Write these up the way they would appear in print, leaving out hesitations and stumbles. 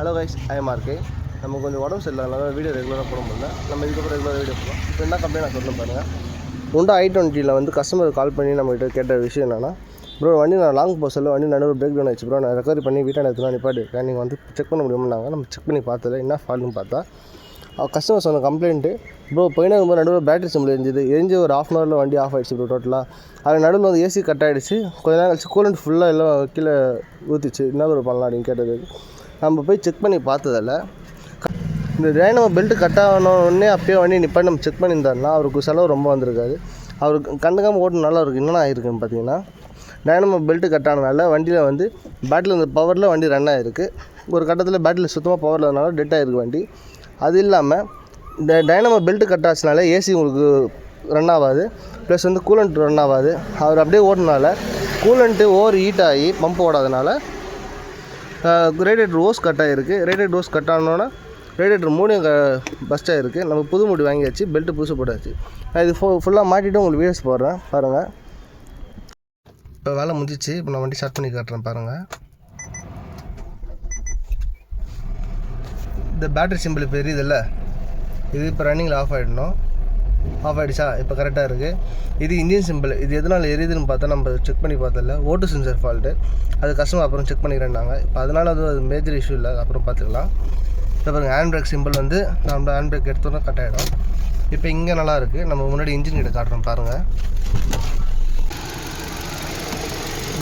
Hello guys, ஐஎம்ஆர்கே. நம்ம கொஞ்சம் உடம்பு சரியில்லை, வீடியோ ரெகுலராக போட முடியல. நம்ம இதுக்கப்புறம் ரெகுலராக வீடியோ போடுவோம். இப்போ என்ன கம்ப்ளைண்ட் நான் சொல்ல பாருங்கள். ஹோண்டா i20 வந்து கஸ்டமர் கால் பண்ணி நம்மகிட்ட கேட்ட விஷயம் என்னென்னா, ப்ரோ வண்டி நான் லாங் போக சொல்ல வண்டி நடுவில் பிரேக் டவுன் ஆயிடுச்சு ப்ரோ, நான் ரெக்கவரி பண்ணி வீட்டாக எடுத்துலாம் நிப்பாட்டிருக்கேன், நீங்கள் வந்து செக் பண்ண முடியுமான்னாங்க. நம்ம செக் பண்ணி பார்த்ததில்ல, என்ன ஃபால்ட்னு பார்த்தா கஸ்டமர் சொன்ன கம்ப்ளைண்ட்டு, ப்ரோ போயினா நடுவில் பேட்டரி சிம்பிள் எரிஞ்சு ஒரு ½ ஹவரில் வண்டி ஆஃப் ஆகிடுச்சு ப்ரோ. டோட்டலாக அதில் நடுவில் வந்து ஏசி கட் ஆகிடுச்சு. கொஞ்ச நேரம் கழிச்சு கூலண்ட் ஃபுல்லாக எல்லாம் கீழே ஊற்றிச்சு. என்ன ப்ரோ பண்ணலாம் அப்படின்னு கேட்டதுக்கு நம்ம போய் செக் பண்ணி பார்த்ததில்ல. இந்த டைனமோ பெல்ட்டு கட் ஆகணுன்னே அப்பயே வண்டி நிப்பாட்டி நம்ம செக் பண்ணியிருந்தாருன்னா அவருக்கு செலவு ரொம்ப வந்திருக்காது. அவருக்கு கண்டுக்காமல் ஓட்டு நல்லா இருக்குது. என்னென்ன ஆகிருக்குன்னு பார்த்தீங்கன்னா, டைனமோ பெல்ட்டு கட் ஆனதுனால வண்டியில் வந்து பேட்டரியில் இந்த பவரில் வண்டி ரன் ஆகிருக்கு. ஒரு கட்டத்தில் பேட்டரியில் சுத்தமாக பவர் இல்லாதனால டெட் ஆகிருக்கு வண்டி. அது இல்லாமல் இந்த டைனமோ பெல்ட்டு கட் ஆச்சுனால ஏசி உங்களுக்கு ரன் ஆகாது, ப்ளஸ் வந்து கூலண்ட் ரன் ஆகாது. அவர் அப்படியே ஓட்டினால கூலண்ட்டு ஓவர் ஹீட் ஆகி பம்ப் ஓடாதனால ரேடியேட்டர் ஓஸ் கட் ஆகிருக்கு. ரேடியேட்டர் ஓஸ் கட் ஆனோன்னா ரேடியேட்டர் மூடியும் பஸ்ட் ஆகிருக்கு. நம்ம புது மூடி வாங்கியாச்சு, பெல்ட்டு புதுசு போட்டாச்சு. நான் இது ஃபுல்லாக மாட்டிவிட்டு உங்களுக்கு வீடியோஸ் போடுறேன் பாருங்கள். இப்போ வேலை முடிஞ்சிச்சு. இப்போ நான் வண்டி ஸ்டார்ட் பண்ணி காட்டுறேன் பாருங்கள். இந்த பேட்டரி சிம்பிள் இப்போ எரியுதில்ல, இது இப்போ ரன்னிங்கில் ஆஃப் ஆகிடணும். ஆஃப் ஆகிடுச்சா? இப்போ கரெக்டாக இருக்குது. இது இன்ஜின் சிம்பிள். இது எதனால் எரியுதுன்னு பார்த்தா நம்ம செக் பண்ணி பார்த்ததில்ல. ஓட்டு சென்சர் ஃபால்ட்டு. அது கஸ்டமர் அப்புறம் செக் பண்ணிக்கிறேன்னாங்க. இப்போ அதனால் அது மேஜர் இஷ்யூ இல்லை, அப்புறம் பார்த்துக்கலாம். இப்போ பாருங்கள், ஹேண்ட் பிரேக் சிம்பிள் வந்து நம்ம ஹேண்ட் பிரேக் எடுத்தோன்னா கட் ஆகிடும். இப்போ இங்கே நல்லா இருக்குது. நம்ம முன்னாடி இன்ஜின் கிட்ட காட்டுறோம் பாருங்கள்.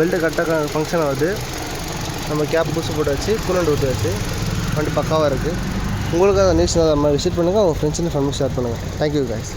பெல்ட்டு கரெக்டாக ஃபங்க்ஷன் ஆகுது. நம்ம கேப் புதுசு போட்டாச்சு, கூலண்ட் ஊற்றியாச்சு, வண்டி பக்காவாக இருக்குது. உங்களுக்கு அதை நியூஸ் நம்ம விசிட் பண்ணுங்கள், உங்கள் ஃப்ரெண்ட்ஸுன்னு ஃபேமிலி ஷேர் பண்ணுங்கள். Thank you guys.